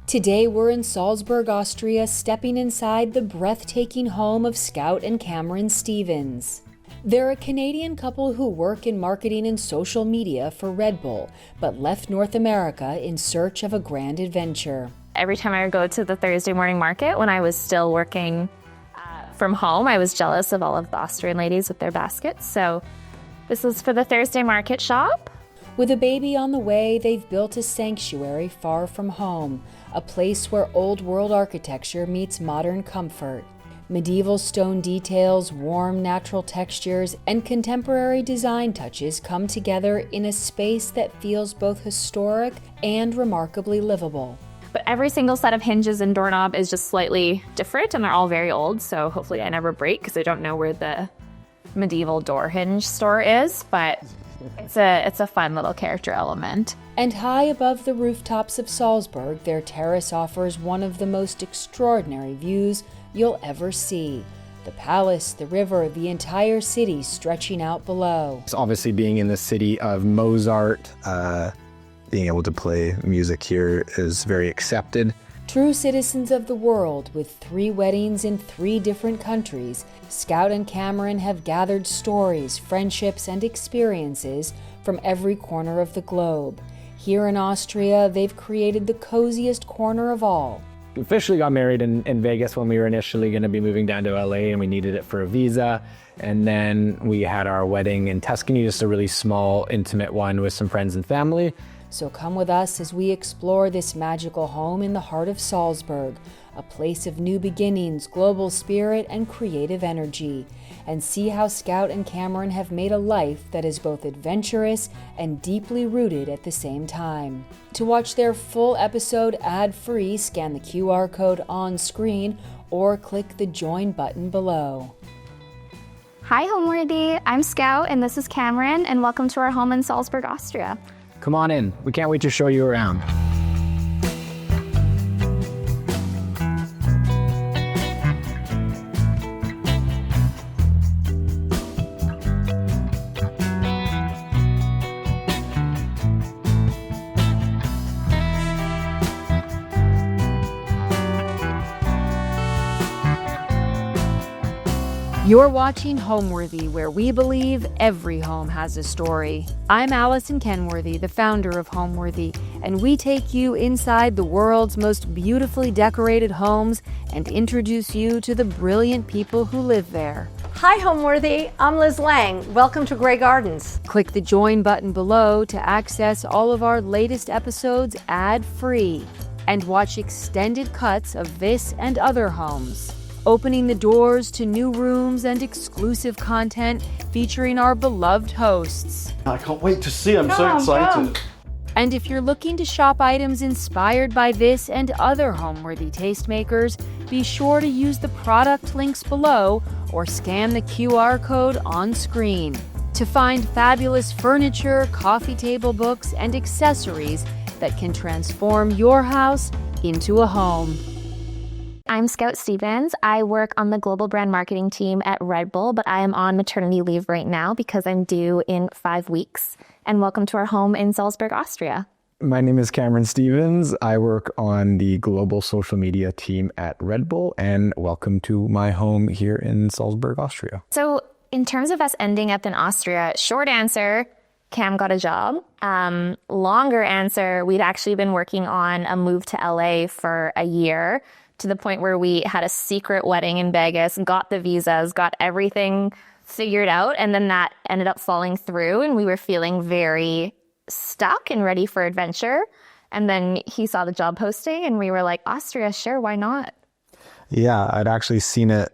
Today we're in Salzburg, Austria, stepping inside the breathtaking home of Scout and Cameron Stevens. They're a Canadian couple who work in marketing and social media for Red Bull, but left North America in search of a grand adventure. Every time I would go to the Thursday morning market when I was still working from home, I was jealous of all of the Austrian ladies with their baskets. So this was for the Thursday market shop. With a baby on the way, they've built a sanctuary far from home, a place where old-world architecture meets modern comfort. Medieval stone details, warm natural textures, and contemporary design touches come together in a space that feels both historic and remarkably livable. But every single set of hinges and doorknob is just slightly different, and they're all very old, so hopefully I never break because I don't know where the medieval door hinge store is, but it's a fun little character element. And high above the rooftops of Salzburg, their terrace offers one of the most extraordinary views you'll ever see. The palace, the river, the entire city stretching out below. It's obviously being in the city of Mozart, being able to play music here is very accepted. True citizens of the world, with 3 weddings in 3 different countries, Scout and Cameron have gathered stories, friendships, and experiences from every corner of the globe. Here in Austria, they've created the coziest corner of all. We officially got married in Vegas when we were initially going to be moving down to LA, and we needed it for a visa. And then we had our wedding in Tuscany, just a really small, intimate one with some friends and family. So come with us as we explore this magical home in the heart of Salzburg, a place of new beginnings, global spirit, and creative energy, and see how Scout and Cameron have made a life that is both adventurous and deeply rooted at the same time. To watch their full episode ad-free, scan the QR code on screen or click the join button below. Hi Homeworthy, I'm Scout and this is Cameron, and welcome to our home in Salzburg, Austria. Come on in. We can't wait to show you around. You're watching Homeworthy, where we believe every home has a story. I'm Allison Kenworthy, the founder of Homeworthy, and we take you inside the world's most beautifully decorated homes and introduce you to the brilliant people who live there. Hi Homeworthy, I'm Liz Lang. Welcome to Grey Gardens. Click the join button below to access all of our latest episodes ad-free and watch extended cuts of this and other homes, opening the doors to new rooms and exclusive content featuring our beloved hosts. I can't wait to see, I'm so excited. And if you're looking to shop items inspired by this and other Homeworthy tastemakers, be sure to use the product links below or scan the QR code on screen to find fabulous furniture, coffee table books, and accessories that can transform your house into a home. I'm Scout Stevens. I work on the global brand marketing team at Red Bull, but I am on maternity leave right now because I'm due in 5 weeks. And welcome to our home in Salzburg, Austria. My name is Cameron Stevens. I work on the global social media team at Red Bull, and welcome to my home here in Salzburg, Austria. So in terms of us ending up in Austria, short answer, Cam got a job. Longer answer, we'd actually been working on a move to LA for a year, to the point where we had a secret wedding in Vegas, got the visas, got everything figured out, and then that ended up falling through, and we were feeling very stuck and ready for adventure. And then he saw the job posting, and we were like, Austria, sure, why not? Yeah, I'd actually seen it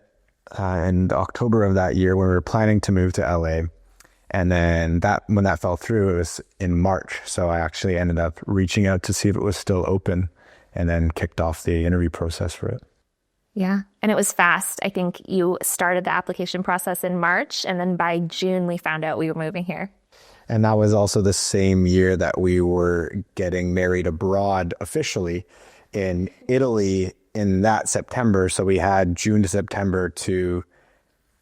in October of that year when we were planning to move to LA. And then when that fell through, it was in March. So I actually ended up reaching out to see if it was still open, and then kicked off the interview process for it. Yeah, and it was fast. I think you started the application process in March, and then by June, we found out we were moving here. And that was also the same year that we were getting married abroad officially in Italy in that September. So we had June to September to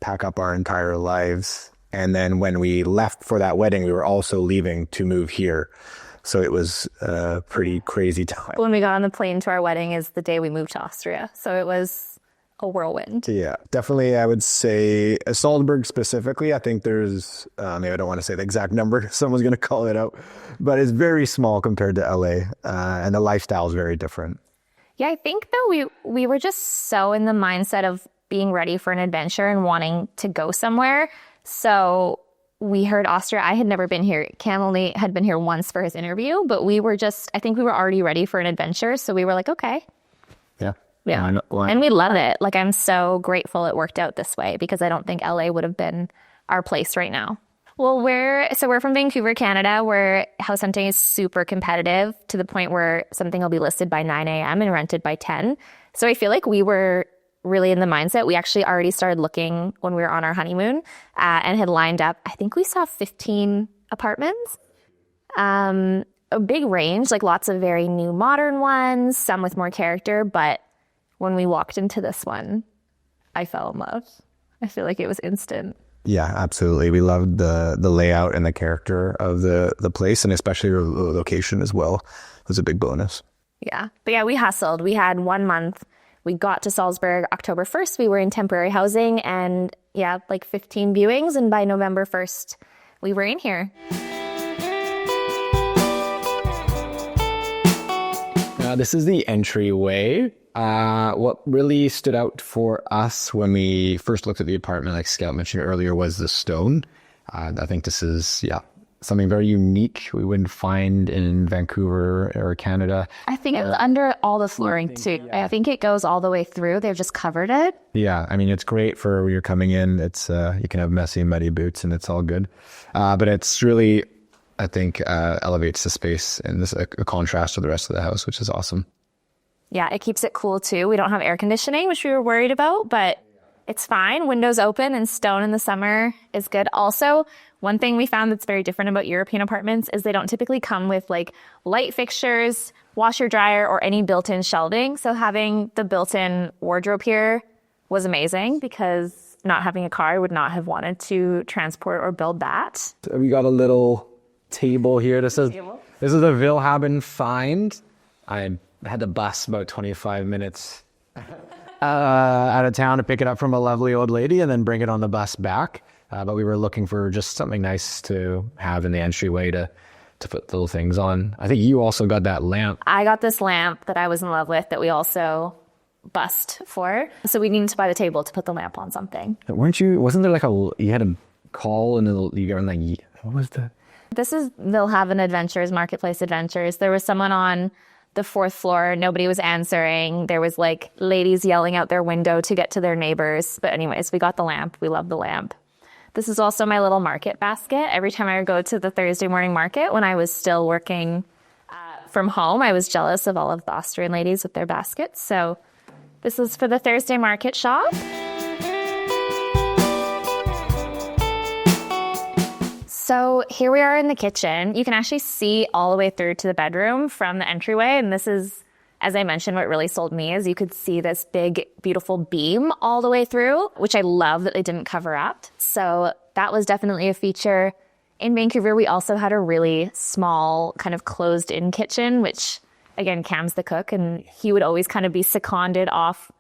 pack up our entire lives. And then when we left for that wedding, we were also leaving to move here. So it was a pretty crazy time. When we got on the plane to our wedding is the day we moved to Austria. So it was a whirlwind. Yeah, definitely. I would say Salzburg specifically, I think there's, maybe I don't want to say the exact number. Someone's going to call it out, but it's very small compared to LA, and the lifestyle is very different. Yeah, I think though we were just so in the mindset of being ready for an adventure and wanting to go somewhere. So we heard Austria. I had never been here. Cam only had been here once for his interview, but I think we were already ready for an adventure. So we were like, okay. Yeah. Yeah. And we love it. Like, I'm so grateful it worked out this way because I don't think LA would have been our place right now. Well, we're from Vancouver, Canada, where house hunting is super competitive to the point where something will be listed by 9 a.m. and rented by 10. So I feel like we were really in the mindset. We actually already started looking when we were on our honeymoon and had lined up. I think we saw 15 apartments. A big range, like lots of very new modern ones, some with more character. But when we walked into this one, I fell in love. I feel like it was instant. Yeah, absolutely. We loved the layout and the character of the place, and especially the location as well. It was a big bonus. Yeah. But yeah, we hustled. We had 1 month. We got to Salzburg October 1st. We were in temporary housing and like 15 viewings. And by November 1st, we were in here. This is the entryway. What really stood out for us when we first looked at the apartment, like Scout mentioned earlier, was the stone. I think this is, something very unique we wouldn't find in Vancouver or Canada. I think it was under all the flooring too. I think it goes all the way through. They've just covered it. Yeah, I mean, it's great for when you're coming in. It's you can have messy, muddy boots and it's all good. But it's really, I think, elevates the space and this a contrast to the rest of the house, which is awesome. Yeah, it keeps it cool too. We don't have air conditioning, which we were worried about, but it's fine. Windows open and stone in the summer is good. Also, one thing we found that's very different about European apartments is they don't typically come with like light fixtures, washer, dryer, or any built-in shelving. So having the built-in wardrobe here was amazing because not having a car, I would not have wanted to transport or build that. We got a little table here. This is a Willhaben find. I had to bus about 25 minutes out of town to pick it up from a lovely old lady and then bring it on the bus back. But we were looking for just something nice to have in the entryway to put little things on. I think you also got that lamp. I got this lamp that I was in love with that we also bussed for. So we needed to buy the table to put the lamp on something. Wasn't there like you had a call and you got like, what was the? This is, they'll have an adventures, marketplace adventures. There was someone on the 4th floor. Nobody was answering. There was like ladies yelling out their window to get to their neighbors. But anyways, we got the lamp. We love the lamp. This is also my little market basket. Every time I would go to the Thursday morning market when I was still working from home, I was jealous of all of the Austrian ladies with their baskets. So this is for the Thursday market shop. So here we are in the kitchen. You can actually see all the way through to the bedroom from the entryway. And this is, as I mentioned, what really sold me is you could see this big, beautiful beam all the way through, which I love that they didn't cover up. So that was definitely a feature. In Vancouver, we also had a really small kind of closed-in kitchen, which, again, Cam's the cook, and he would always kind of be seconded off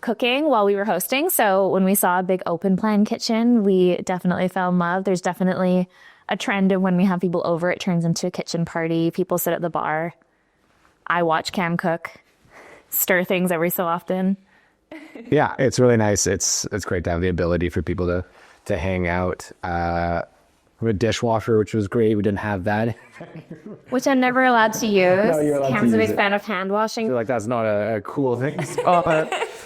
cooking while we were hosting. So when we saw a big open plan kitchen, we definitely fell in love. There's definitely a trend of when we have people over, it turns into a kitchen party. People sit at the bar. I watch Cam cook, stir things every so often. Yeah, it's really nice. It's great to have the ability for people to hang out. We have a dishwasher, which was great. We didn't have that. Which I'm never allowed to use. No, you're allowed Cam's to a use big fan of hand washing. I feel like that's not a cool thing.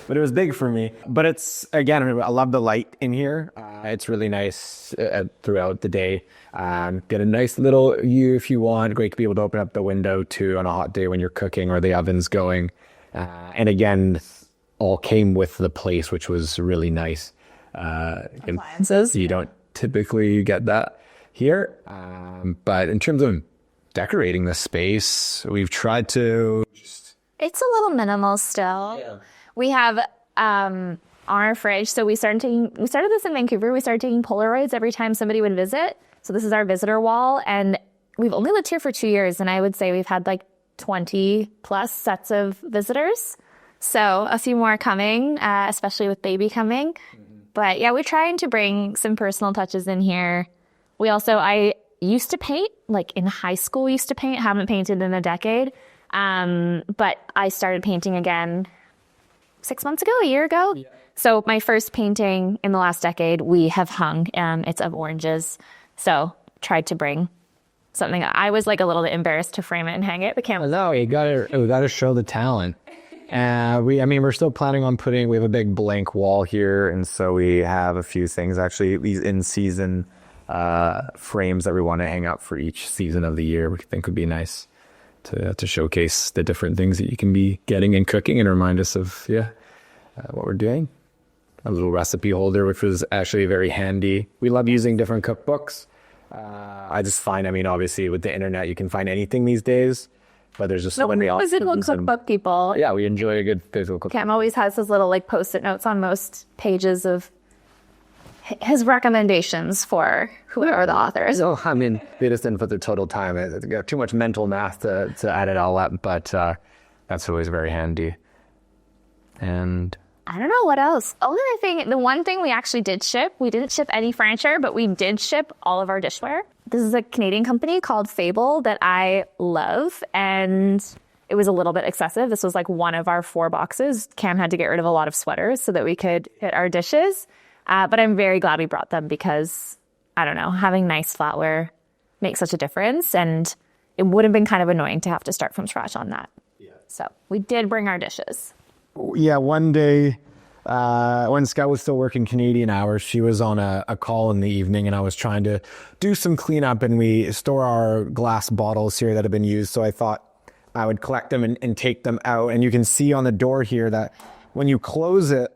But it was big for me. But it's, again, I love the light in here. It's really nice throughout the day. Get a nice little view if you want. Great to be able to open up the window too on a hot day when you're cooking or the oven's going. And again, all came with the place, which was really nice. Appliances. You don't typically get that here. But in terms of decorating the space, we've tried to... It's a little minimal still. Yeah. We have on our fridge, so we started this in Vancouver. We started taking Polaroids every time somebody would visit. So this is our visitor wall, and we've only lived here for 2 years, and I would say we've had like 20 plus sets of visitors. So a few more coming, especially with baby coming. But yeah, we're trying to bring some personal touches in here. I used to paint, like in high school, we used to paint, haven't painted in a decade. But I started painting again 6 months ago, a year ago. Yeah. So my first painting in the last decade, we have hung, it's of oranges. So tried to bring something. I was like a little bit embarrassed to frame it and hang it, but can't. No, we gotta show the talent. We're still planning on we have a big blank wall here, and so we have a few things actually, these in-season frames that we want to hang up for each season of the year. We think would be nice to showcase the different things that you can be getting and cooking and remind us of what we're doing. A little recipe holder, which was actually very handy. We love using different cookbooks. I just find, obviously with the internet, you can find anything these days, but there's just so many options. Physical cookbook people. Yeah, we enjoy a good physical cookbook. Cam always has his little like post-it notes on most pages of his recommendations for whoever the author is. So, they just didn't put the total time. It got too much mental math to add it all up, but that's always very handy. And I don't know what else. The one thing we actually did ship, we didn't ship any furniture, but we did ship all of our dishware. This is a Canadian company called Fable that I love, and it was a little bit excessive. This was like one of our 4 boxes. Cam had to get rid of a lot of sweaters so that we could fit our dishes. But I'm very glad we brought them because, I don't know, having nice flatware makes such a difference, and it would have been kind of annoying to have to start from scratch on that. Yeah. So we did bring our dishes. Yeah, one day when Scout was still working Canadian hours, she was on a call in the evening, and I was trying to do some cleanup, and we store our glass bottles here that have been used. So I thought I would collect them and take them out. And you can see on the door here that when you close it,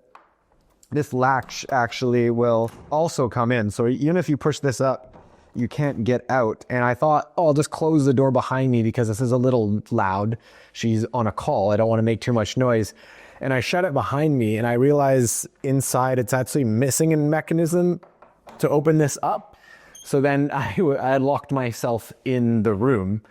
this latch actually will also come in. So even if you push this up, you can't get out. And I thought, I'll just close the door behind me because this is a little loud. She's on a call. I don't want to make too much noise. And I shut it behind me, and I realize inside it's actually missing a mechanism to open this up. So then I had locked myself in the room,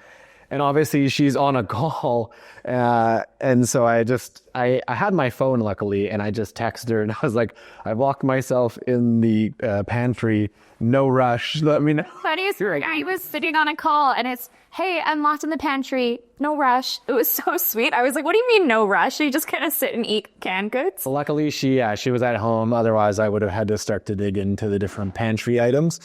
and obviously she's on a call. And so I had my phone luckily, and I just texted her, and I was like, I've locked myself in the pantry. No rush. Let me know. Funniest, I was sitting on a call, and it's, hey, I'm locked in the pantry. No rush. It was so sweet. I was like, what do you mean no rush? You just kind of sit and eat canned goods? Luckily, she was at home. Otherwise, I would have had to start to dig into the different pantry items.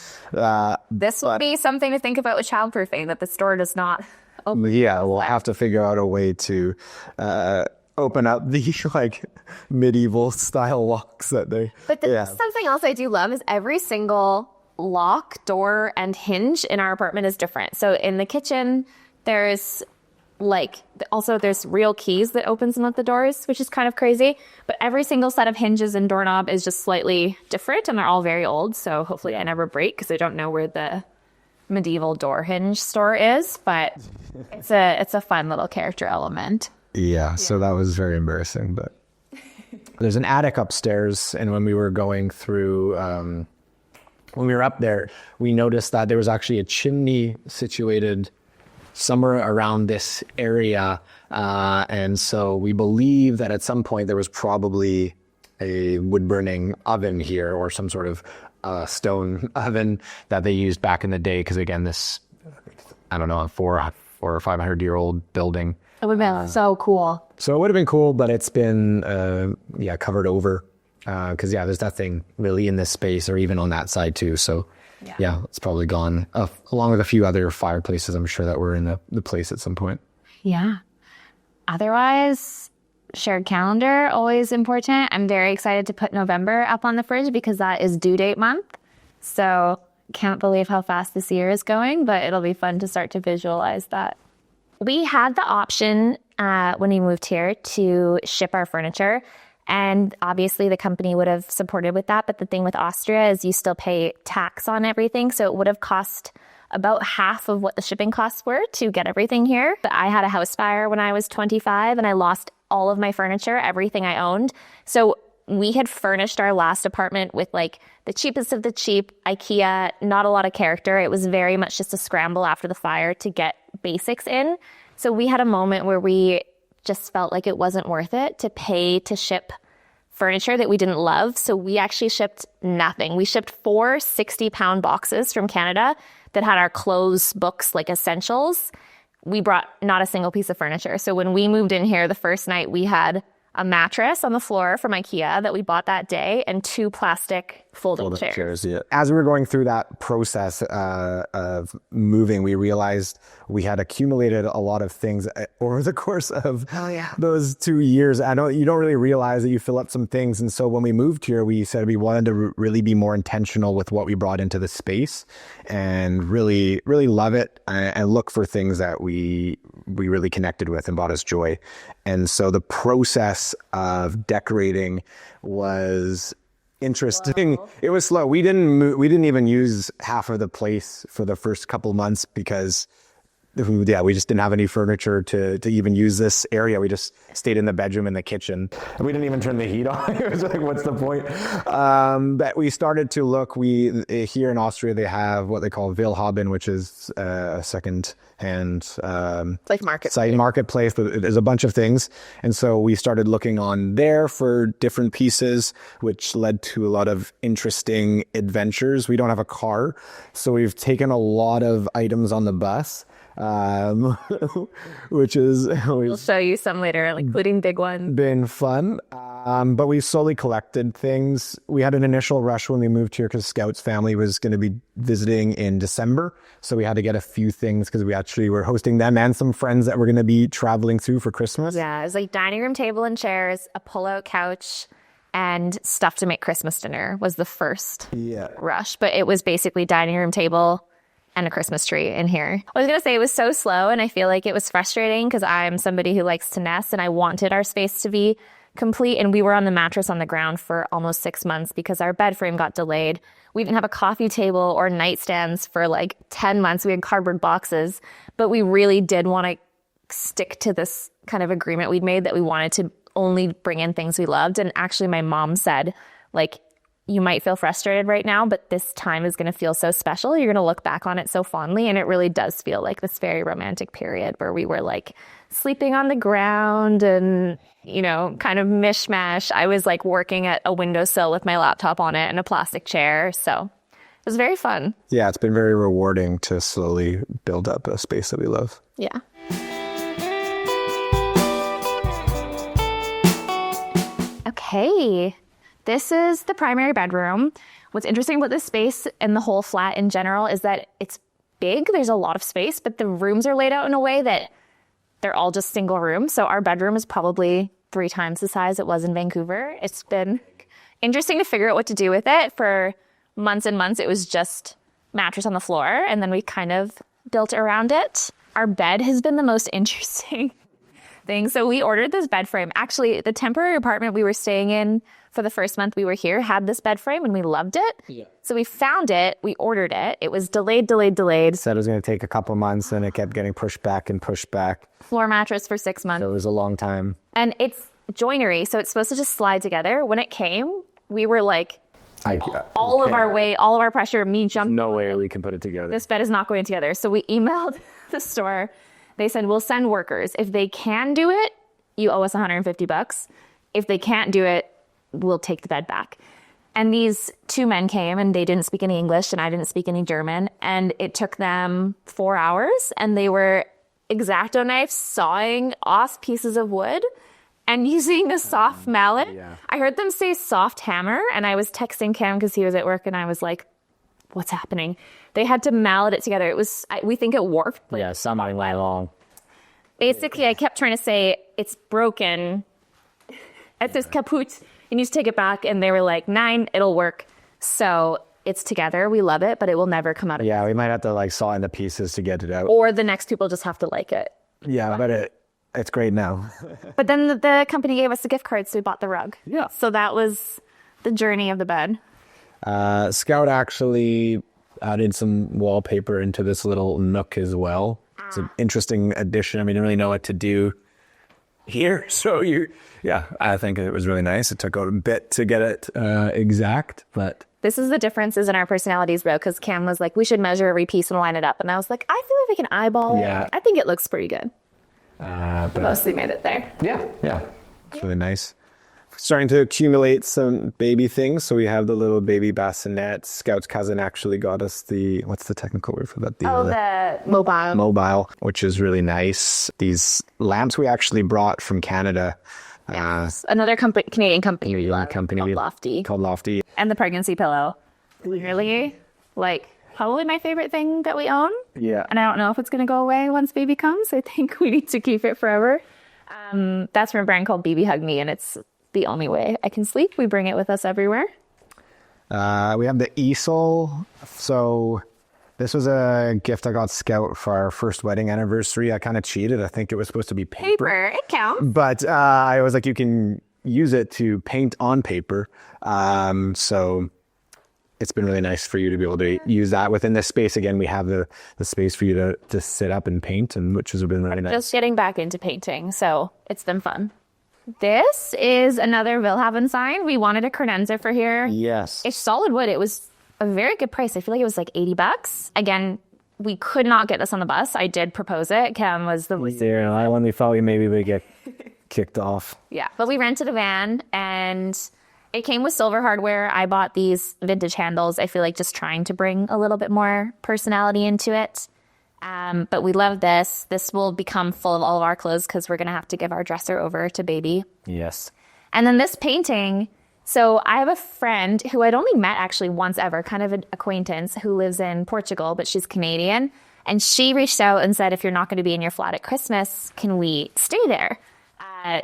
This would be something to think about with childproofing, that the store does not open. Yeah, we'll have to figure out a way to open up the medieval style locks that they. But something else I do love is every single lock, door, and hinge in our apartment is different. So in the kitchen, there's real keys that open some of the doors, which is kind of crazy. But every single set of hinges and doorknob is just slightly different, and they're all very old. So hopefully I never break, because I don't know where the medieval door hinge store is. But it's a fun little character element. Yeah, so that was very embarrassing. But there's an attic upstairs, and when we were going through, when we were up there, we noticed that there was actually a chimney situated somewhere around this area. And so we believe that at some point there was probably a wood-burning oven here, or some sort of stone oven that they used back in the day. Because again, this, I don't know, a 400 or 500-year-old building. It would have been so cool. So it would have been cool, but it's been, covered over. Because, there's nothing really in this space, or even on that side too. So, it's probably gone, along with a few other fireplaces, I'm sure, that were in the place at some point. Yeah. Otherwise, shared calendar, always important. I'm very excited to put November up on the fridge because that is due date month. So can't believe how fast this year is going, but it'll be fun to start to visualize that. We had the option when we moved here to ship our furniture. And obviously the company would have supported with that. But the thing with Austria is you still pay tax on everything. So it would have cost about half of what the shipping costs were to get everything here. But I had a house fire when I was 25, and I lost all of my furniture, everything I owned. So we had furnished our last apartment with like the cheapest of the cheap IKEA, not a lot of character. It was very much just a scramble after the fire to get basics in. So we had a moment where we just felt like it wasn't worth it to pay to ship furniture that we didn't love. So we actually shipped nothing. We shipped 4 60-pound boxes from Canada that had our clothes, books, like essentials. We brought not a single piece of furniture. So when we moved in here the first night, we had a mattress on the floor from IKEA that we bought that day and 2 plastic folding chairs. Yeah. As we were going through that process of moving, we realized we had accumulated a lot of things over the course of those 2 years. I know you don't really realize that you fill up some things. And so when we moved here, we said we wanted to really be more intentional with what we brought into the space and really, really love it and look for things that we really connected with and brought us joy. And so the process of decorating was interesting. Wow. It was slow. We didn't even use half of the place for the first couple months because we just didn't have any furniture to even use this area. We just stayed in the bedroom and the kitchen. And we didn't even turn the heat on. It was like, what's the point? But we started to look. Here in Austria, they have what they call Willhaben, which is a second-hand like marketplace. But there's a bunch of things. And so we started looking on there for different pieces, which led to a lot of interesting adventures. We don't have a car, so we've taken a lot of items on the bus. Which is we'll show you some later, including big ones. Been fun. But we slowly collected things. We had an initial rush when we moved here because Scout's family was going to be visiting in December. So we had to get a few things because we actually were hosting them and some friends that were going to be traveling through for Christmas. Yeah, it was like dining room table and chairs, a pull-out couch, and stuff to make Christmas dinner was the first rush. But it was basically dining room table and a Christmas tree in here. I was going to say it was so slow, and I feel like it was frustrating because I'm somebody who likes to nest, and I wanted our space to be complete. And we were on the mattress on the ground for almost 6 months because our bed frame got delayed. We didn't have a coffee table or nightstands for like 10 months. We had cardboard boxes, but we really did want to stick to this kind of agreement we'd made that we wanted to only bring in things we loved. And actually my mom said, like, you might feel frustrated right now, but this time is going to feel so special. You're going to look back on it so fondly. And it really does feel like this very romantic period where we were like sleeping on the ground and, you know, kind of mishmash. I was like working at a windowsill with my laptop on it and a plastic chair. So it was very fun. Yeah, it's been very rewarding to slowly build up a space that we love. Yeah. Okay. This is the primary bedroom. What's interesting about this space and the whole flat in general is that it's big. There's a lot of space, but the rooms are laid out in a way that they're all just single rooms. So our bedroom is probably 3 times the size it was in Vancouver. It's been interesting to figure out what to do with it. For months and months, it was just mattress on the floor, and then we kind of built around it. Our bed has been the most interesting thing. So we ordered this bed frame. Actually, the temporary apartment we were staying in for the first month we were here had this bed frame and we loved it. Yeah. So we found it, we ordered it. It was delayed. Said it was going to take a couple months and it kept getting pushed back. Floor mattress for 6 months. So it was a long time. And it's joinery, so it's supposed to just slide together. When it came, we were like, all of our weight, all of our pressure, me jumped. No way we can put it together. This bed is not going together. So we emailed the store. They said, we'll send workers. If they can do it, you owe us $150. If they can't do it, we'll take the bed back. And these 2 men came and they didn't speak any English and I didn't speak any German. And it took them 4 hours and they were X-Acto knives sawing off pieces of wood and using a soft mallet. Yeah. I heard them say soft hammer and I was texting Cam because he was at work and I was like, what's happening? They had to mallet it together. It was, we think it warped. Yeah, something like long. Basically, I kept trying to say, it's broken. It says kaput. You need to take it back. And they were like, 9, it'll work. So it's together. We love it, but it will never come out of we might have to like saw into pieces to get it out. Or the next people just have to like it. Yeah, but it's great now. But then the company gave us a gift card, so we bought the rug. Yeah. So that was the journey of the bed. Scout actually added some wallpaper into this little nook as well. It's an interesting addition. I mean, I didn't really know what to do here. So I think it was really nice. It took a bit to get it exact, but This is the differences in our personalities, bro, because Cam was like, we should measure every piece and line it up. And I was like, I feel like we can eyeball it. I think it looks pretty good. but Mostly made it there. yeah, it's really nice. Starting to accumulate some baby things. So we have the little baby bassinet. Scout's cousin actually got us what's the technical word for that? The mobile. Mobile, which is really nice. These lamps we actually brought from Canada. Another Canadian company. Called Lofty. And the pregnancy pillow. Really? Like, probably my favorite thing that we own. Yeah. And I don't know if it's going to go away once baby comes. I think we need to keep it forever. That's from a brand called BB Hug Me, and it's the only way I can sleep. We bring it with us everywhere. We have the easel. So this was a gift I got Scout for our first wedding anniversary. I kind of cheated. I think it was supposed to be paper. It counts. But I was like, you can use it to paint on paper. So it's been really nice for you to be able to use that within this space. Again, we have the space for you to sit up and paint, and which has been really nice. Just getting back into painting, so it's been fun. This is another Willhaben sign. We wanted a credenza for here. Yes. It's solid wood. It was a very good price. I feel like it was like $80. Again, we could not get this on the bus. I did propose it. Cam was the There, I only thought maybe we get kicked off. Yeah, but we rented a van and it came with silver hardware. I bought these vintage handles. I feel like just trying to bring a little bit more personality into it. But we love this. This will become full of all of our clothes because we're going to have to give our dresser over to baby. Yes. And then this painting. So I have a friend who I'd only met actually once ever, kind of an acquaintance, who lives in Portugal, but she's Canadian. And she reached out and said, if you're not going to be in your flat at Christmas, can we stay there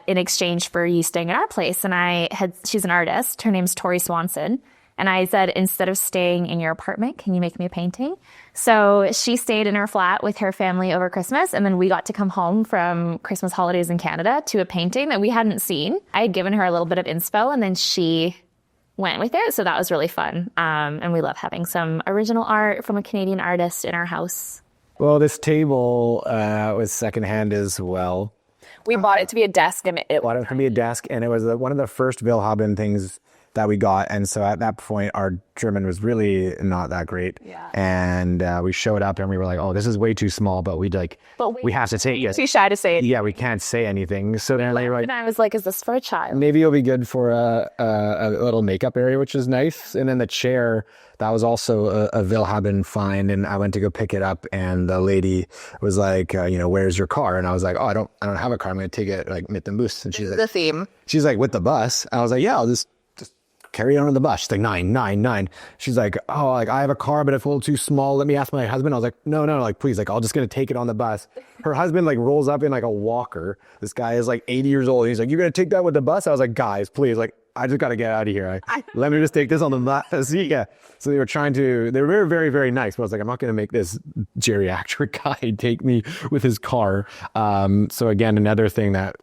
in exchange for you staying at our place? And she's an artist. Her name's Tori Swanson. And I said, instead of staying in your apartment, can you make me a painting? So she stayed in her flat with her family over Christmas. And then we got to come home from Christmas holidays in Canada to a painting that we hadn't seen. I had given her a little bit of inspo and then she went with it. So that was really fun. And we love having some original art from a Canadian artist in our house. Well, this table was secondhand as well. We bought it to be a desk. And it Bought it to be a desk, and it was one of the first Willhaben things that we got. And so at that point, our German was really not that great. Yeah. And we showed up and we were like, oh, this is way too small, but we have to say it. Too shy to say it. Yeah, we can't say anything. So then they were like, and I was like, is this for a child? maybe it'll be good for a little makeup area, which is nice. And then the chair, that was also a Willhaben find. And I went to go pick it up and the lady was like, where's your car? And I was like, oh, I don't have a car. I'm going to take it like mit dem Bus. And she's like, the theme. She's like, with the bus? I was like, yeah, I'll just carry it on the bus. She's like, 9. She's like, oh, like I have a car, but it's a little too small. Let me ask my husband. I was like, no, like please, like I'm just gonna take it on the bus. Her husband like rolls up in like a walker. This guy is like 80 years old. He's like, you're gonna take that with the bus? I was like, guys, please, like I just gotta get out of here. Let me just take this on the bus. Yeah. So they were very, very, very nice. But I was like, I'm not gonna make this geriatric guy take me with his car. So again, another thing that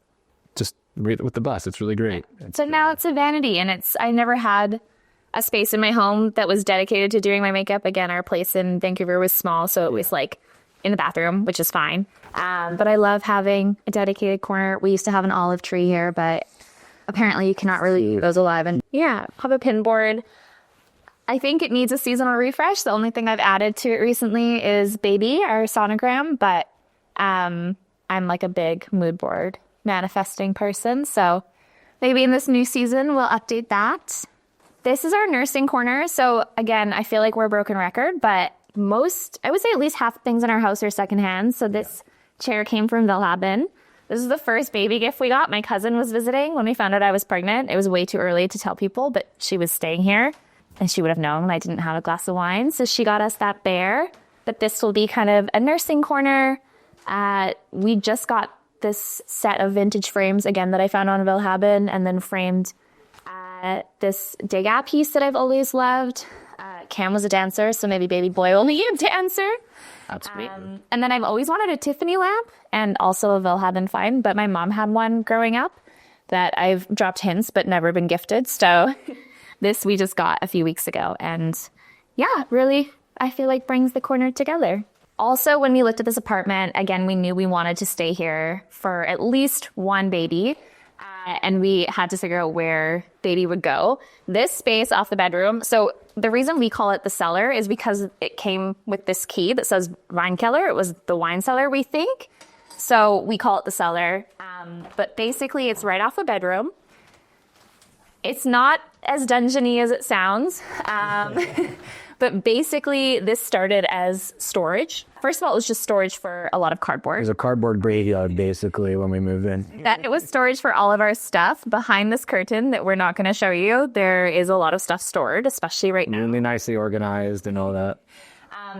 just with the bus, it's really great. So now it's a vanity, and I never had a space in my home that was dedicated to doing my makeup. Again, our place in Vancouver was small, so it was like in the bathroom, which is fine. But I love having a dedicated corner. We used to have an olive tree here, but apparently you cannot really keep those alive. And yeah, have a pin board. I think it needs a seasonal refresh. The only thing I've added to it recently is Baby, our sonogram, but I'm like a big mood board manifesting person, so maybe in this new season we'll update that. This is our nursing corner. So again, I feel like we're a broken record, but I would say at least half the things in our house are secondhand. So this chair came from Willhaben. This is the first baby gift we got. My cousin was visiting when we found out I was pregnant. It was way too early to tell people, but she was staying here and she would have known I didn't have a glass of wine, so she got us that bear. But this will be kind of a nursing corner. We just got this set of vintage frames, again, that I found on Willhaben, and then framed this Degas piece that I've always loved. Cam was a dancer, so maybe baby boy will need a dancer. That's sweet. And then I've always wanted a Tiffany lamp and also a Willhaben find, but my mom had one growing up that I've dropped hints but never been gifted. So this we just got a few weeks ago, and yeah, really, I feel like brings the corner together. Also, when we looked at this apartment, again, we knew we wanted to stay here for at least one baby. And we had to figure out where baby would go. This space off the bedroom. So the reason we call it the cellar is because it came with this key that says Weinkeller. It was the wine cellar, we think. So we call it the cellar. But basically, it's right off a bedroom. It's not as dungeony as it sounds. But basically, this started as storage. First of all, it was just storage for a lot of It cardboard. was a cardboard graveyard, basically, when we moved in. That it was storage for all of our stuff. Behind this curtain that we're not going to show you, there is a lot of stuff stored, especially right now. Really nicely organized and all that.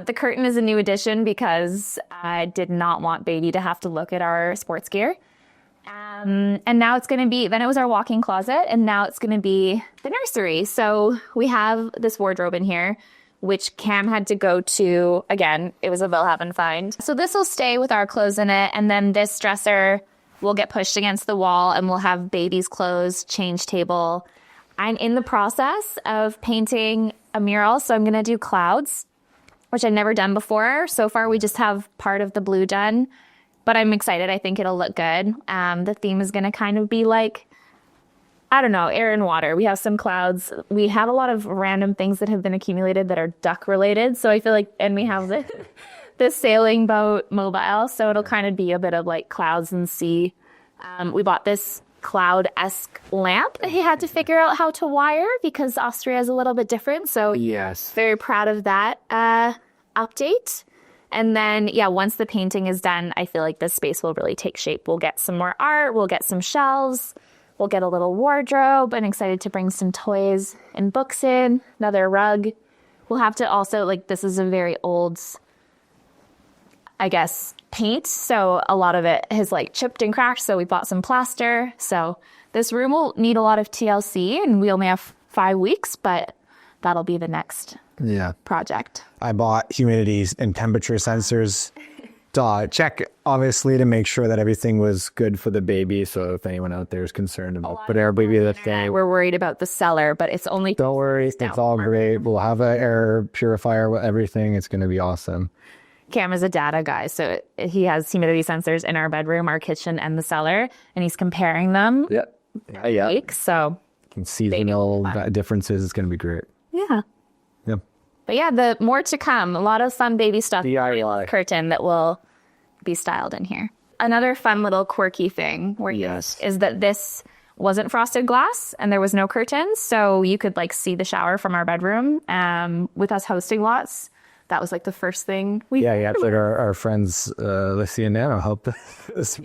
The curtain is a new addition because I did not want baby to have to look at our sports gear. And now it's going to be, then it was our walk-in closet, and now it's going to be the nursery. So we have this wardrobe in here, which Cam had to go to, again, it was a Willhaben find. So this will stay with our clothes in it, and then this dresser will get pushed against the wall, and we'll have baby's clothes, change table. I'm in the process of painting a mural, so I'm going to do clouds, which I've never done before. So far, we just have part of the blue done, but I'm excited. I think it'll look good. The theme is going to kind of be like, I don't know, air and water. We have some clouds. We have a lot of random things that have been accumulated that are duck related. So I feel like, and we have this sailing boat mobile. So it'll kind of be a bit of like clouds and sea. We bought this cloud-esque lamp that he had to figure out how to wire because Austria is a little bit different. So Yes. very proud of that update. And then, yeah, once the painting is done, I feel like this space will really take shape. We'll get some more art. We'll get some shelves. We'll get a little wardrobe. I'm excited to bring some toys and books in, another rug. We'll have to also, like, this is a very old, I guess, paint. So a lot of it has, like, chipped and cracked. So we bought some plaster. So this room will need a lot of TLC, and we only have 5 weeks, but that'll be the next project. I bought humidity and temperature sensors to check, obviously, to make sure that everything was good for the baby. So if anyone out there is concerned about but our baby that day, We're worried about the cellar, but it's only... don't worry, it's all great. We'll have an air purifier with everything. It's going to be awesome. Cam is a data guy, so he has humidity sensors in our bedroom, our kitchen, and the cellar, and he's comparing them. Yeah. Week, so Seasonal differences. It's going to be great. yeah. Yeah. But yeah, the more to come. A lot of fun baby stuff. DIY. Curtain that will be styled in here. Another fun little quirky thing is that this wasn't frosted glass and there was no curtains, so you could like see the shower from our bedroom. With us hosting lots, that was like the first thing we It's like our friends Lissy and Nana helped us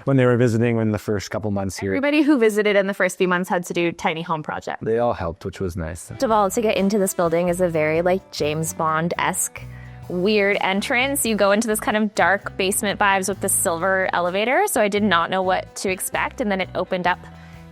when they were visiting in the first couple months here. Everybody who visited in the first few months had to do tiny home project. They all helped, which was nice. First of all, to get into this building is a very like James Bond-esque weird entrance. You go into this kind of dark basement vibes with the silver elevator. So I did not know what to expect. And then it opened up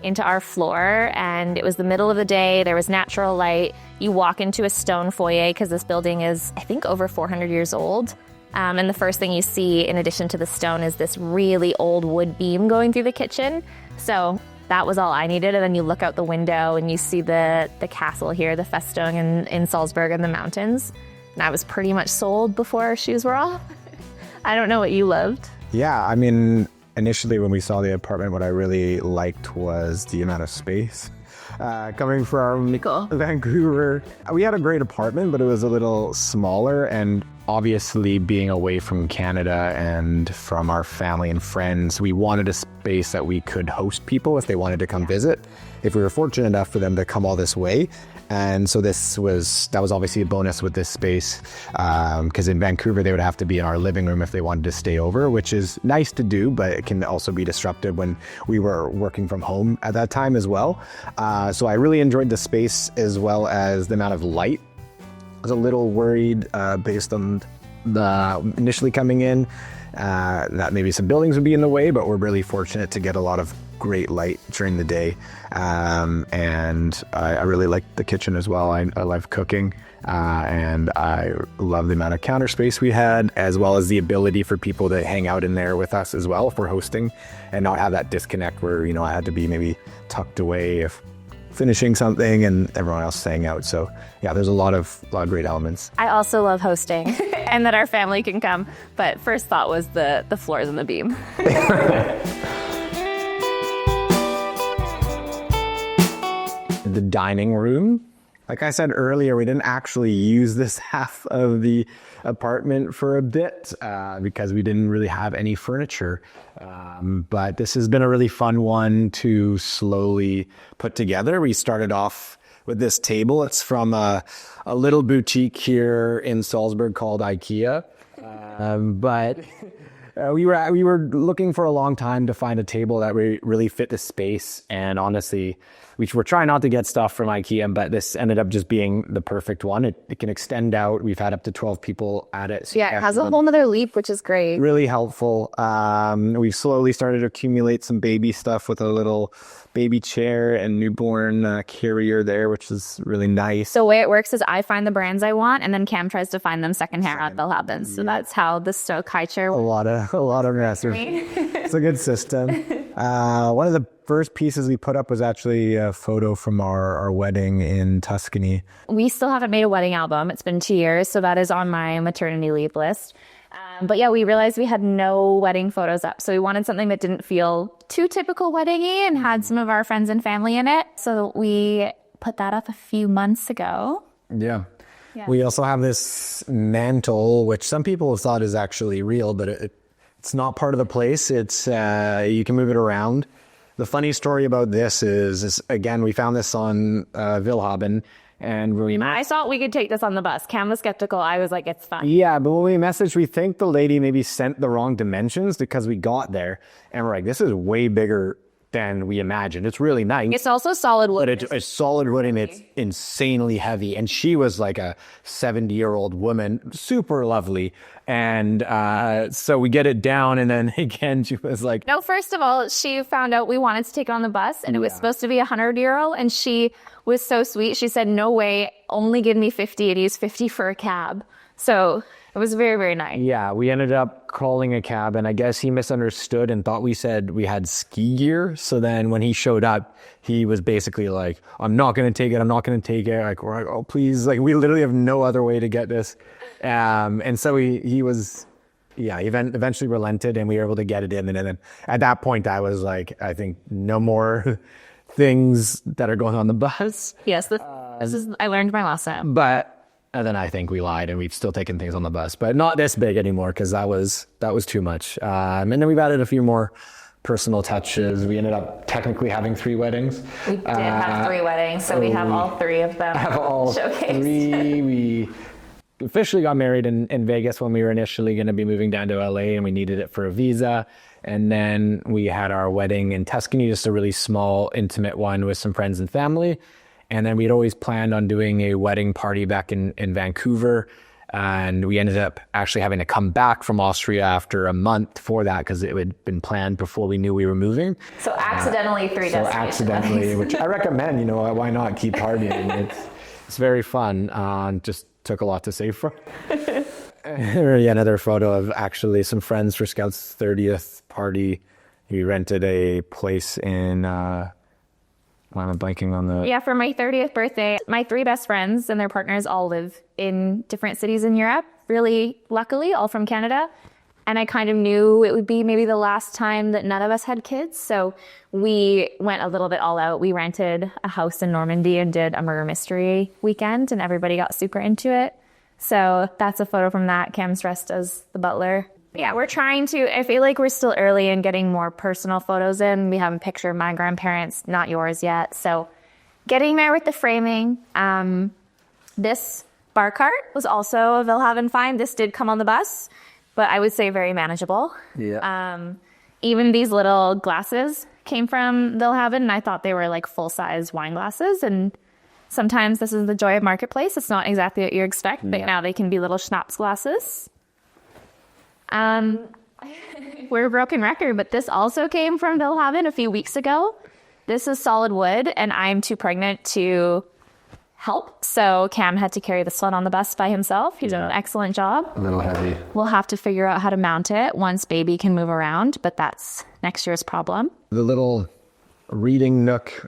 into our floor and it was the middle of the day. There was natural light. You walk into a stone foyer because this building is, I think, over 400 years old. And the first thing you see, in addition to the stone, is this really old wood beam going through the kitchen. So that was all I needed. And then you look out the window and you see the castle here, the Festung in Salzburg and the mountains. And I was pretty much sold before our shoes were off. I don't know what you loved. Yeah, I mean, initially when we saw the apartment, what I really liked was the amount of space. Coming from Vancouver, we had a great apartment, but it was a little smaller. And obviously being away from Canada and from our family and friends, we wanted a space that we could host people if they wanted to come visit, if we were fortunate enough for them to come all this way. And so that was obviously a bonus with this space, because in Vancouver they would have to be in our living room if they wanted to stay over, which is nice to do, but it can also be disruptive when we were working from home at that time as well. So I really enjoyed the space as well as the amount of light. I was a little worried based on the initially coming in that maybe some buildings would be in the way, but we're really fortunate to get a lot of great light during the day. And I really like the kitchen as well. I love cooking, and I love the amount of counter space we had, as well as the ability for people to hang out in there with us as well for hosting and not have that disconnect where, I had to be maybe tucked away if finishing something and everyone else staying out. So yeah, there's a lot of great elements. I also love hosting. and that our family can come. But first thought was the floors and the beam. The dining room. Like I said earlier, we didn't actually use this half of the apartment for a bit because we didn't really have any furniture. But this has been a really fun one to slowly put together. We started off with this table. It's from a little boutique here in Salzburg called IKEA. But we were looking for a long time to find a table that really fit the space. And honestly, we were trying not to get stuff from IKEA, but this ended up just being the perfect one. It can extend out. We've had up to 12 people at it. So Yeah, it has a whole nother leap, which is great. Really helpful. We've slowly started to accumulate some baby stuff with a little baby chair and newborn carrier there, which is really nice. So the way it works is I find the brands I want, and then Cam tries to find them secondhand at Belhaven. So that's how the Stoke high chair A lot of mess. It's a good system. One of the first pieces we put up was actually a photo from our wedding in Tuscany. We still haven't made a wedding album. It's been 2 years, so that is on my maternity leave list. But yeah, we realized we had no wedding photos up. So we wanted something that didn't feel too typical wedding-y and had some of our friends and family in it. So we put that up a few months ago. Yeah. We also have this mantle, which some people have thought is actually real, but it's not part of the place. It's you can move it around. The funny story about this is again, we found this on Willhaben. And I thought we could take this on the bus. Cam was skeptical. I was like, it's fine. Yeah, but when we messaged, we think the lady maybe sent the wrong dimensions because we got there. And we're like, this is way bigger than we imagined. It's really nice. It's also solid wood. But it's solid wood and it's insanely heavy. And she was like a 70-year-old woman, super lovely. And so we get it down. And then again, she was like... No, first of all, she found out we wanted to take it on the bus. And it was supposed to be a 100-year-old. And she was so sweet. She said, no way, only give me 50 and use 50 for a cab. So it was very, very nice. Yeah, we ended up calling a cab, and I guess he misunderstood and thought we said we had ski gear. So then when he showed up, he was basically like, I'm not going to take it. I'm not going to take it. Like, we're like, oh, please. Like, we literally have no other way to get this. And so he was, he eventually relented, and we were able to get it in. And then at that point, I was like, I think no more things that are going on the bus. Yes, I learned my lesson. But and then I think we lied, and we've still taken things on the bus, but not this big anymore because that was too much. And then we've added a few more personal touches. We ended up technically having 3 weddings. We did have 3 weddings, so we have all 3 of them. Have all showcased. 3. We officially got married in Vegas when we were initially going to be moving down to LA, and we needed it for a visa. And then we had our wedding in Tuscany, just a really small, intimate one with some friends and family. And then we'd always planned on doing a wedding party back in Vancouver. And we ended up actually having to come back from Austria after a month for that because it had been planned before we knew we were moving. So accidentally 3 destinations. Which I recommend, why not keep partying? It's very fun. Just took a lot to save for. Another photo of actually some friends for Scout's 30th party. We rented a place in... I'm blanking on the... Yeah, for my 30th birthday, my 3 best friends and their partners all live in different cities in Europe, really luckily, all from Canada. And I kind of knew it would be maybe the last time that none of us had kids. So we went a little bit all out. We rented a house in Normandy and did a murder mystery weekend, and everybody got super into it. So that's a photo from that. Cam's dressed as the butler. Yeah, we're trying to, I feel like we're still early in getting more personal photos in. We have a picture of my grandparents, not yours yet. So getting there with the framing. This bar cart was also a Willhaben find. This did come on the bus, but I would say very manageable. Yeah. Even these little glasses came from Willhaben, and I thought they were like full-size wine glasses. And sometimes this is the joy of Marketplace. It's not exactly what you expect, but now they can be little schnapps glasses. We're a broken record, but this also came from Willhaben a few weeks ago. This is solid wood, and I'm too pregnant to help. So Cam had to carry this one on the bus by himself. He did an excellent job. A little heavy. We'll have to figure out how to mount it once baby can move around, but that's next year's problem. The little reading nook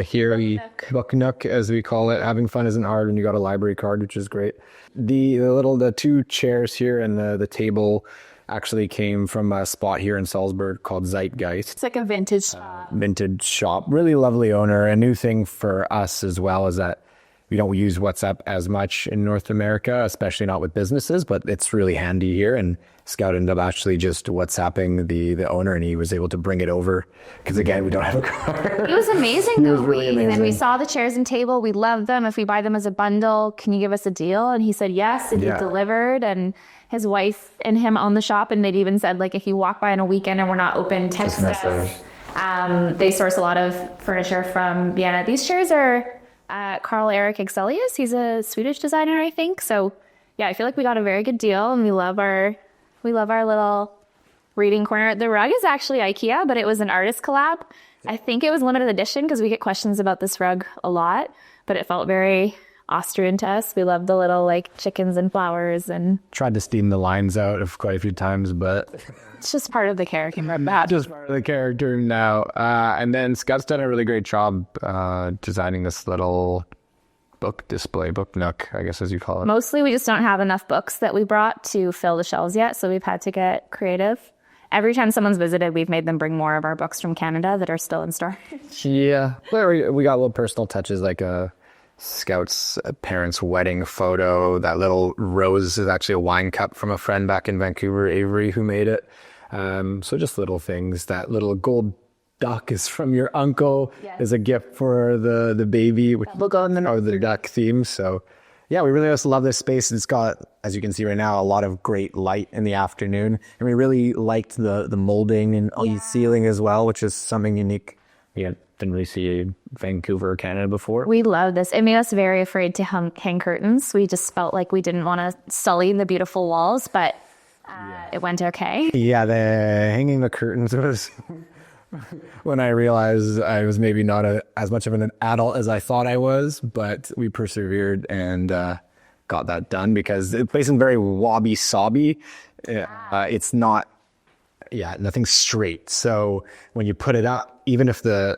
here, book nook as we call it. Having fun isn't hard when you got a library card, which is great. The two chairs here and the table actually came from a spot here in Salzburg called Zeitgeist. It's like a vintage Vintage shop. Really lovely owner. A new thing for us as well is that we don't use WhatsApp as much in North America, especially not with businesses, but it's really handy here. And Scout ended up actually just WhatsApping the owner, and he was able to bring it over because, again, we don't have a car. It was amazing, though. It was really amazing. And we saw the chairs and table. We love them. If we buy them as a bundle, can you give us a deal? And he said yes, and he delivered. And his wife and him own the shop, and they'd even said, like, if you walk by on a weekend and we're not open, text us. They source a lot of furniture from Vienna. These chairs are Carl Erik Excelius. He's a Swedish designer, I think. So, yeah, I feel like we got a very good deal, and we love our little reading corner. The rug is actually IKEA, but it was an artist collab. I think it was limited edition because we get questions about this rug a lot, but it felt very Austrian to us. We love the little like chickens and flowers, and tried to steam the lines out of quite a few times, but it's just part of the character. Just part of the character now. And then Scott's done a really great job designing this little book display, book nook, I guess as you call it. Mostly we just don't have enough books that we brought to fill the shelves yet, so we've had to get creative. Every time someone's visited, we've made them bring more of our books from Canada that are still in storage. Yeah. We got little personal touches like Scout's parents' wedding photo. That little rose is actually a wine cup from a friend back in Vancouver, Avery, who made it. So just little things. That little gold duck is from your uncle, is a gift for the baby, which will go in the duck theme. So yeah, we really just love this space. It's got, as you can see right now, a lot of great light in the afternoon. And we really liked the molding and on the ceiling as well, which is something unique. Yeah, didn't really see in Vancouver or Canada before. We love this. It made us very afraid to hang curtains. We just felt like we didn't want to sully the beautiful walls, but it went okay. Yeah, the hanging the curtains was when I realized I was maybe not as much of an adult as I thought I was, but we persevered and got that done because the place is very wobby-sobby. It's not, nothing straight. So when you put it up, even if the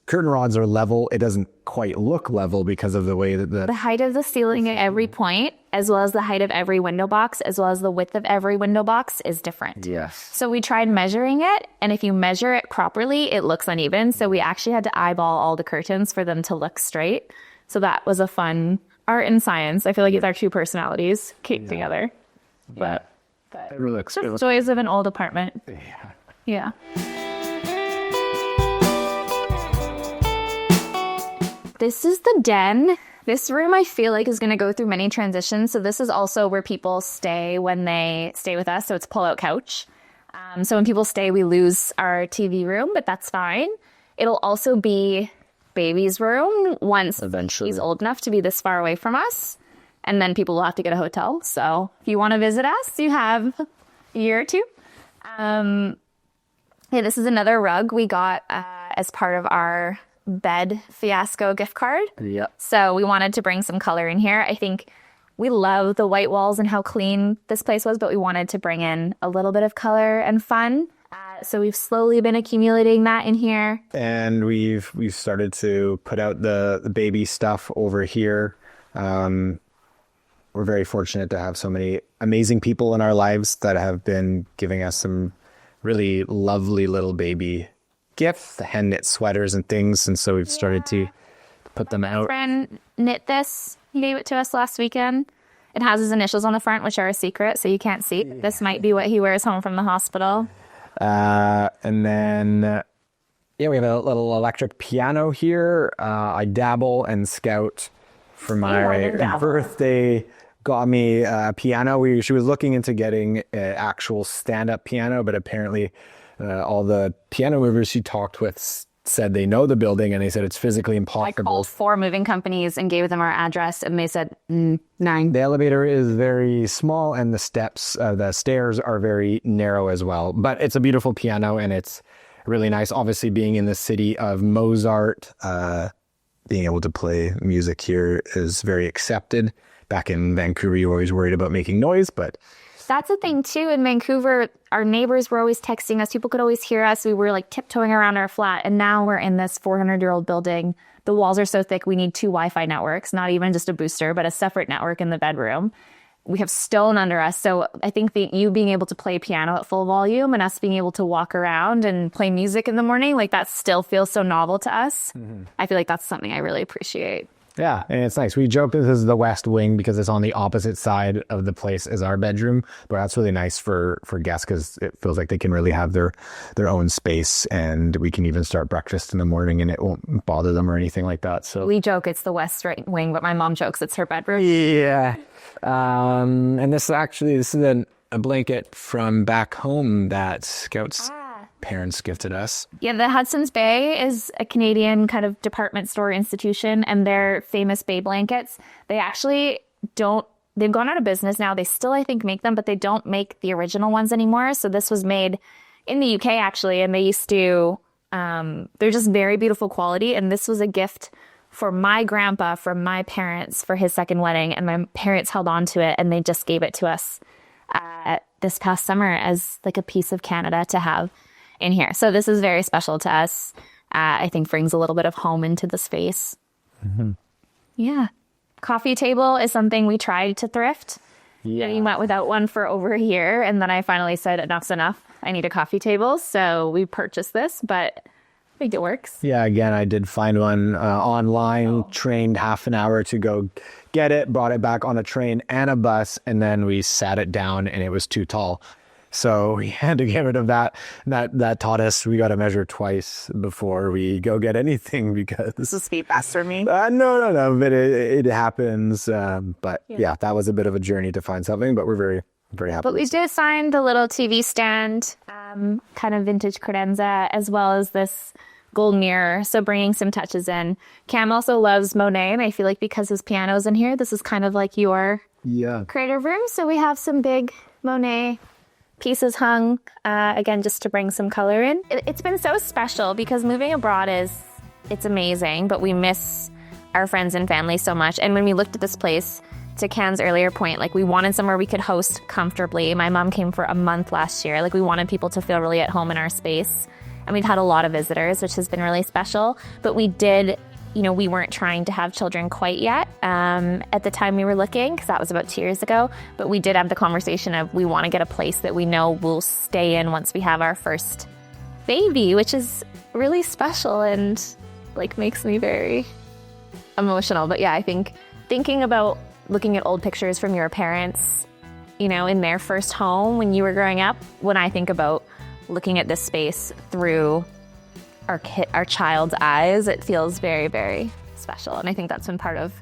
curtain rods are level, it doesn't quite look level because of the way that the height of the ceiling at every point, as well as the height of every window box, as well as the width of every window box is different. Yes. So we tried measuring it, and if you measure it properly, it looks uneven. So we actually had to eyeball all the curtains for them to look straight. So that was a fun art and science. I feel like it's our two personalities came together. But it really looks just joys of an old apartment. Yeah. This is the den. This room I feel like is going to go through many transitions. So this is also where people stay when they stay with us. So it's pull-out couch. So when people stay, we lose our TV room, but that's fine. It'll also be baby's room once eventually he's old enough to be this far away from us. And then people will have to get a hotel. So if you want to visit us, you have a year or two. This is another rug we got as part of our bed fiasco gift card. Yep. So we wanted to bring some color in here. I think we love the white walls and how clean this place was, but we wanted to bring in a little bit of color and fun. So we've slowly been accumulating that in here. And we've started to put out the baby stuff over here. We're very fortunate to have so many amazing people in our lives that have been giving us some really lovely little baby gifts, the hand knit sweaters and things, and so we've started to put them out. My friend knit this. He gave it to us last weekend. It has his initials on the front, which are a secret, so you can't see. This might be what he wears home from the hospital. And then, we have a little electric piano here. I dabble, and Scout for my birthday got me a piano. She was looking into getting an actual stand-up piano, but apparently all the piano movers she talked with said they know the building, and they said it's physically impossible. I called 4 moving companies and gave them our address, and they said 9. The elevator is very small, and the stairs are very narrow as well. But it's a beautiful piano, and it's really nice. Obviously, being in the city of Mozart, being able to play music here is very accepted. Back in Vancouver, you're always worried about making noise, but That's the thing too. In Vancouver, our neighbors were always texting us. People could always hear us. We were like tiptoeing around our flat. And now we're in this 400-year-old building. The walls are so thick, we need 2 Wi-Fi networks, not even just a booster, but a separate network in the bedroom. We have stone under us. So I think you being able to play piano at full volume and us being able to walk around and play music in the morning, like that still feels so novel to us. I feel like that's something I really appreciate. Yeah, and it's nice. We joke this is the west wing because it's on the opposite side of the place as our bedroom, but that's really nice for guests because it feels like they can really have their own space, and we can even start breakfast in the morning and it won't bother them or anything like that. So we joke it's the west right wing, but my mom jokes it's her bedroom. Yeah. And this is a blanket from back home that Scout's parents gifted us. Yeah, the Hudson's Bay is a Canadian kind of department store institution, and their famous bay blankets, they actually they've gone out of business now. They still, I think, make them, but they don't make the original ones anymore. So this was made in the UK actually, and they used to, they're just very beautiful quality. And this was a gift for my grandpa from my parents for his second wedding, and my parents held on to it, and they just gave it to us this past summer as like a piece of Canada to have in here. So this is very special to us. I think brings a little bit of home into the space. Yeah. Coffee table is something we tried to thrift. Yeah. And we went without one for over a year. And then I finally said, enough's enough. I need a coffee table. So we purchased this, but I think it works. Yeah, again, I did find one online, trained half an hour to go get it, brought it back on a train and a bus, and then we sat it down and it was too tall. So we had to get rid of that. That taught us we got to measure twice before we go get anything because... This is speed fast for me. No, but it happens. But yeah, that was a bit of a journey to find something, but we're very, very happy. But we did find the little TV stand, kind of vintage credenza, as well as this gold mirror. So bringing some touches in. Cam also loves Monet, and I feel like because his piano's in here, this is kind of like your creative room. So we have some big Monet pieces hung, again, just to bring some color in. It's been so special because moving abroad it's amazing, but we miss our friends and family so much. And when we looked at this place, to Can's earlier point, like we wanted somewhere we could host comfortably. My mom came for a month last year. Like we wanted people to feel really at home in our space. And we've had a lot of visitors, which has been really special. But we did, we weren't trying to have children quite yet at the time we were looking, because that was about 2 years ago. But we did have the conversation of we want to get a place that we know we'll stay in once we have our first baby, which is really special and like makes me very emotional. But yeah, I think thinking about looking at old pictures from your parents, in their first home when you were growing up, when I think about looking at this space through our child's eyes, it feels very, very special. And I think that's been part of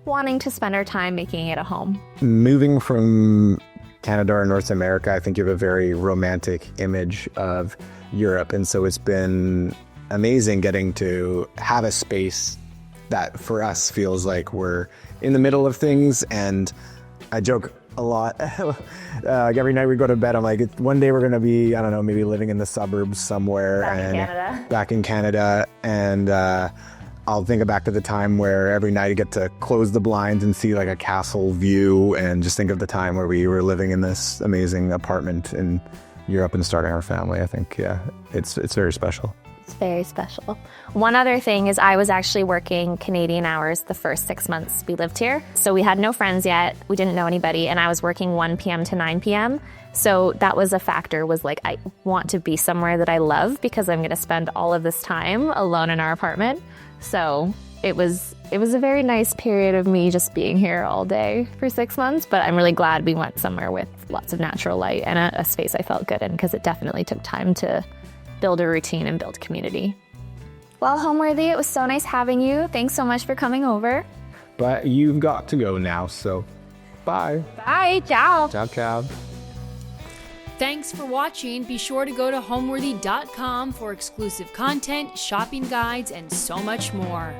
wanting to spend our time making it a home. Moving from Canada or North America, I think you have a very romantic image of Europe. And so it's been amazing getting to have a space that for us feels like we're in the middle of things. And I joke a lot. Like every night we go to bed, I'm like, one day we're going to be, I don't know, maybe living in the suburbs somewhere. Back in Canada. And I'll think back to the time where every night you get to close the blinds and see like a castle view, and just think of the time where we were living in this amazing apartment in Europe and starting our family. I think, it's very special. It's very special. One other thing is I was actually working Canadian hours the first 6 months we lived here. So we had no friends yet. We didn't know anybody. And I was working 1 p.m. to 9 p.m. So that was a factor, was like, I want to be somewhere that I love because I'm going to spend all of this time alone in our apartment. So it was a very nice period of me just being here all day for 6 months. But I'm really glad we went somewhere with lots of natural light and a space I felt good in, because it definitely took time to build a routine and build community. Well, Homeworthy, it was so nice having you. Thanks so much for coming over. But you've got to go now, so bye. Bye. Ciao. Ciao. Thanks for watching. Be sure to go to homeworthy.com for exclusive content, shopping guides, and so much more.